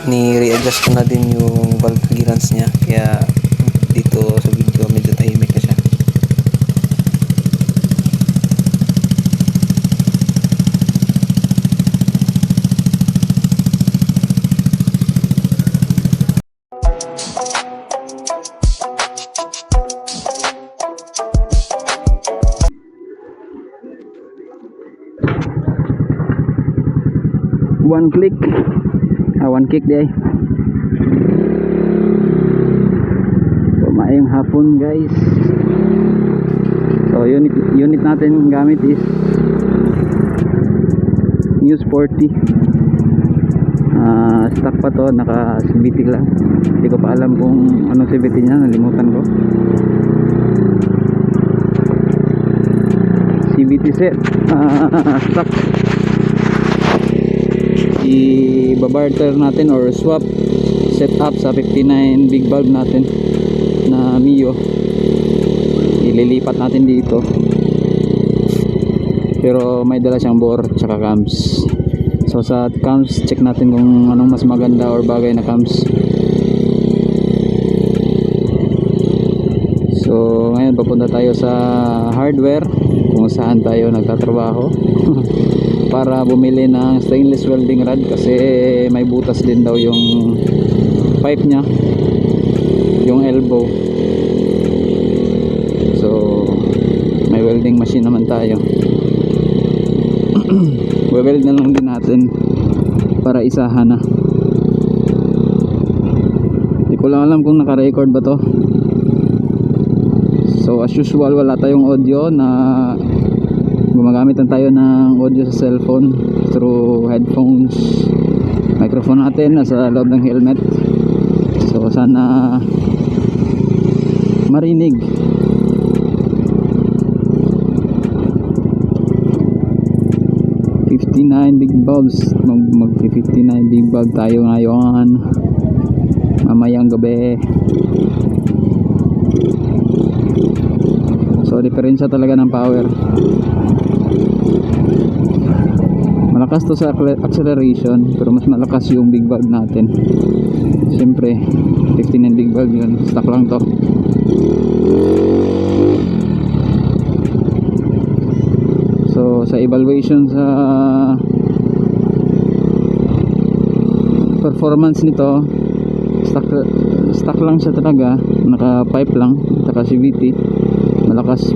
ni-readjust ko na din yung valve clearance niya, kaya dito sa video medyo tahimik na siya. One kick day. Maayong hapon guys. So unit natin gamit is News 40. Stock pa to, naka CVT lang. Hindi ko pa alam kung anong CVT niya, nalimutan ko. CVT set, stock. I-barter natin or swap set up sa 59 big valve natin na Mio. Ililipat natin dito, pero may dala siyang bore tsaka cams. So sa cams, check natin kung anong mas maganda or bagay na cams. So ngayon papunta tayo sa hardware kung saan tayo nagtatrabaho para bumili ng stainless welding rod, kasi may butas din daw yung pipe nya, yung elbow. So may welding machine naman tayo. We-weld na lang din natin para isahan na. Hindi ko lang alam kung naka-record ba to. So as usual, wala tayong audio, na gumagamit lang tayo ng audio sa cellphone through headphones. Microphone natin nasa loob ng helmet, so sana marinig. Big bulbs, mag 59 big bulb tayo ngayon mamayang gabi. So diferensya talaga ng power. Malakas to sa acceleration, pero mas malakas yung big valve natin. Siyempre 59 big valve yun, stock lang to. So sa evaluation sa performance nito, stock lang siya talaga, naka pipe lang, saka CVT.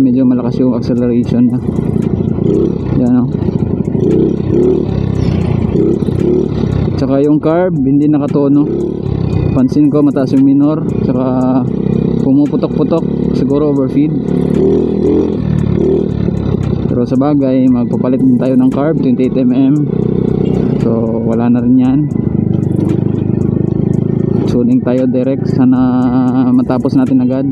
Medyo malakas yung acceleration niya. Yan o. Tsaka yung carb hindi nakatono. Pansin ko mataas yung minor, tsaka pumuputok-putok, siguro overfeed. Pero sa bagay, magpapalit din tayo ng carb 28mm. So wala na rin yan. Tuning tayo direct, sana matapos natin agad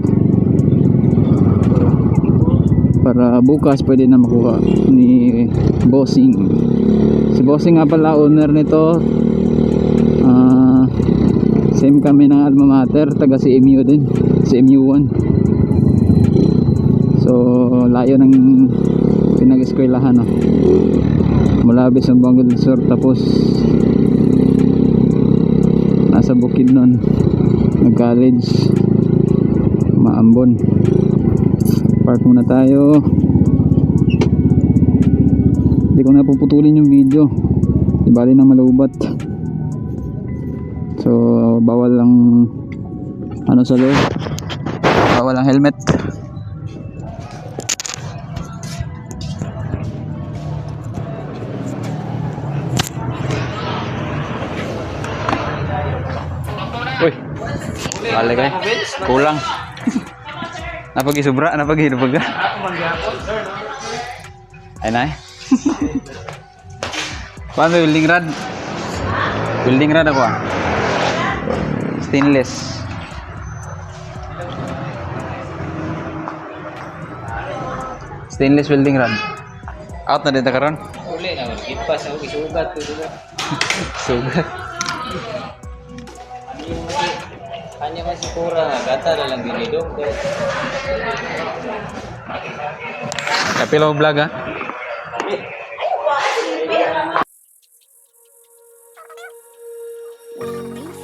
para bukas pwede na makuha ni Bossing. Si Bossing nga pala owner nito, same kami ng alma mater, taga CMU din, CMU 1. So layo ng pinag-eskwelahan, mula Besambang del Sur, tapos nasa Bukidnon nag-college, Maambon. Park muna tayo. Hindi ko na puputulin yung video, di bali na malubat. So bawal lang ano sa loob, bawal ang helmet. Uy, balik kayo, kulang. Napagi sobra, napagi ka. Ay na. Paano welding rod? Welding rod ako stainless. Stainless welding rod. Out na dito karon? Uli na, ipas ako isugat ko dito. Sugat. Kanya man si Pura nga, gata na lang dinidong. Kapila mo vlog ha? When you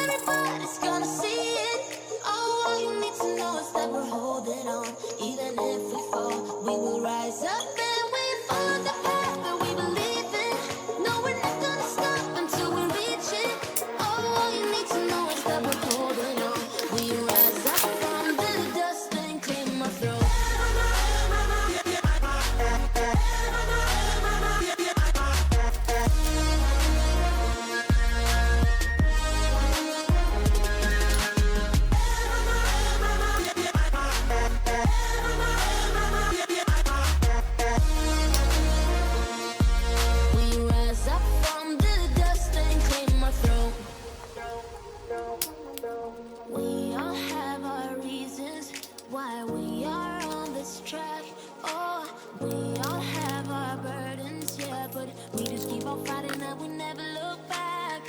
everybody's gonna see it. Oh, all you need to know is that we're holding on. Even if we fall, we will rise up and we follow the path that we believe in. No, we're not gonna stop until we reach it. Oh, all you need to know is that we're holding on. We rise up from the dust and clear my throat. We rise up from the dust and clear my throat. We all have our reasons why we are on this track. Oh, we all have our burdens, yeah, but we just keep on fighting and we never look back.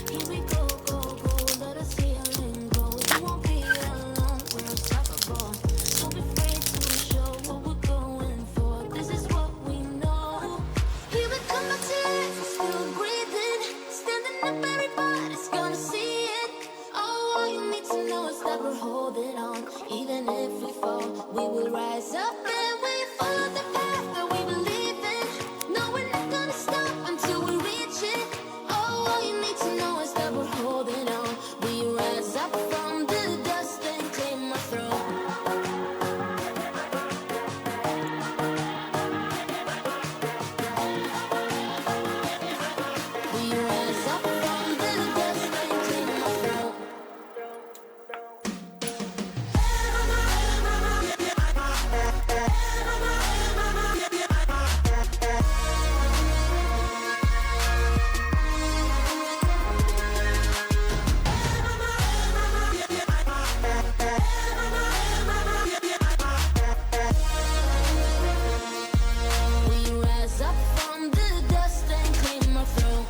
Here we go, go, go, let us heal and grow. You won't be alone, we're unstoppable. Don't be afraid to show what we're going for. This is what we know. Here we come back to life, we're still breathing. Standing up, everybody's gonna see it. Oh, all you need to know is that we're holding on. Even if we fall, we will rise up and we follow the path that we believe in. No, we're not gonna stop until we reach it. Oh, all you need to know is that we're holding on. We rise up from the dust and clear my throat. We rise up from the dust and clear my throat. We rise up from the dust and clear my throat.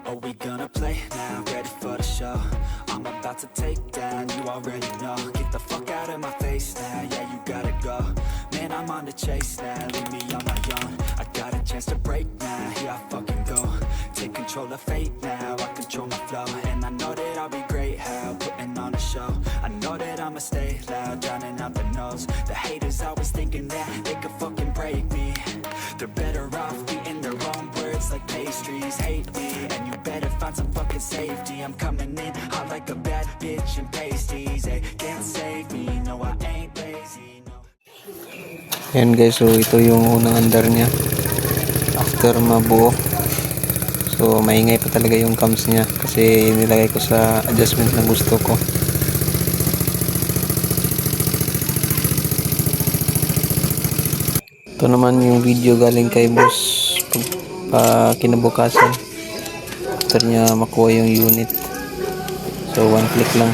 Are we gonna play now? Ready for the show? I'm about to take down, you already know. Get the fuck out of my face now, yeah, you gotta go. Man, I'm on the chase now, leave me on my own. I got a chance to break now, here I fucking go. Take control of fate now, I control my flow. And I know that I'll be great, how putting on a show. I know that I'ma stay loud, drowning out the noise. The haters always thinking that they could fucking break me. They're better off eating their own words like pastries. Hate me, and you better find some fucking safety. I'm coming in hot like a bad bitch and pasties. They can't save me, no I ain't lazy, no. Ayan guys, so ito yung unang andar niya after mabuo. So maingay pa talaga yung cams niya kasi nilagay ko sa adjustment na gusto ko. Ito naman yung video galing kay boss kinabukasan after niya makuha yung unit. So one click lang,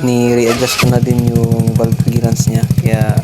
ni readjust ko na din yung valve clearance niya, kaya